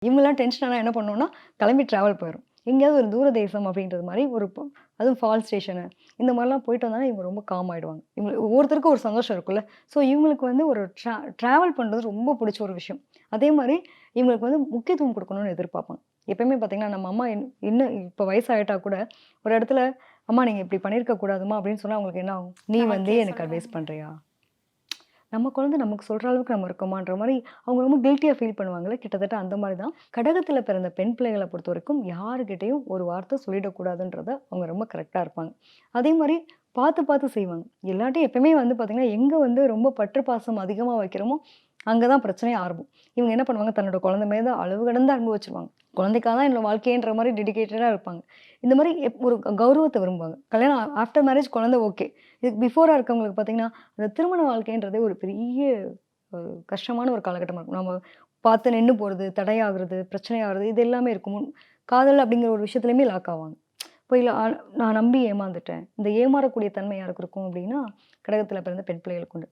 இவங்கலாம் டென்ஷன் ஆனா என்ன பண்ணுவோம்னா, கிளம்பி ட்ராவல் போயிரும். எங்கேயாவது ஒரு தூர தேசம் அப்படின்றது மாரி ஒரு அதுவும் ஃபால் ஸ்டேஷனு இந்த மாரிலாம் போயிட்டு வந்தாலே இவங்க ரொம்ப காம் ஆயிடுவாங்க. இவங்க ஒவ்வொருத்தருக்கும் ஒரு சந்தோஷம் இருக்குல்ல. ஸோ இவங்களுக்கு வந்து ஒரு ட்ராவல் பண்றது ரொம்ப புடிச்ச ஒரு விஷயம். அதே மாரி இவங்களுக்கு வந்து முக்கியத்துவம் குடுக்கணும்னு எதிர்பார்ப்பாங்க. எப்பயுமே பார்த்தீங்கன்னா, நம்ம அம்மா இன்னும் இப்ப வயசாயிட்டா கூட ஒரு இடத்துல, "அம்மா நீங்க இப்படி பண்ணியிருக்க கூடாதும்மா" அப்படின்னு சொன்னா அவங்களுக்கு என்ன ஆகும்? "நீ வந்து நமக்கே எனக்கு அட்வைஸ் சொல்லுவாங்க. பண்றியா?" நம்ம குழந்தை நமக்கு சொல்ற அளவுக்கு நம்ம இருக்கோமான்ற மாரி, அவங்க ரொம்ப கில்ட்டியா ஃபீல் பண்ணுவாங்கல்ல. கிட்டத்தட்ட அந்த மாரி தான். கடகத்தில பிறந்த பெண் பிள்ளைகள பொறுத்தவரைக்கும் யாருகிட்டயும் ஒரு வார்த்தை சொல்லிடக்கூடாதுன்றத அவங்க ரொம்ப கரெக்ட்டா இருப்பாங்க. அதே மாரி பார்த்து, பார்த்து செய்வாங்க. எல்லார்ட்டயும் எப்பவுமே வந்து பார்த்தீங்கன்னா, எங்க வந்து ரொம்ப பற்று பாசம் அதிகமா வைக்கிறோமோ, அங்க தான் பிரச்சனையே ஆரம்பம். இவங்க என்ன பண்ணுவாங்க, தன்னோட குழந்தை மேல அளவு கடந்த அன்பு வச்சுருவாங்க. குழந்தைக்காக தான் என்னோட வாழ்க்கைன்ற மாரி டெடிகேட்டடா இருப்பாங்க. இந்த மாரி ஒரு கௌரவத்த விரும்புவாங்க. கல்யாணம் ஆஃப்டர் மேரேஜ் குழந்தை ஓகே. இதுக்கு பிஃபோரா இருக்கவங்களுக்கு பார்த்தீங்கன்னா, அந்த திருமண வாழ்க்கைன்றதே ஒரு பெரிய கஷ்டமான ஒரு காலகட்டமா இருக்கும். நம்ம பார்த்து நின்னு போறது, தடையாகுறது, பிரச்சனையாகுறது இது எல்லாமே இருக்கும். காதல் அப்படிங்கிற ஒரு விஷயத்துலயுமே லாக் ஆவாங்க. போய் நான் நம்பி ஏமாந்துட்டேன். இந்த ஏமாறக்கூடிய தன்மை யாருக்கு இருக்கும் அப்படின்னா, கடகத்தில பிறந்த பெண் பிள்ளைகளுக்கு உண்டு.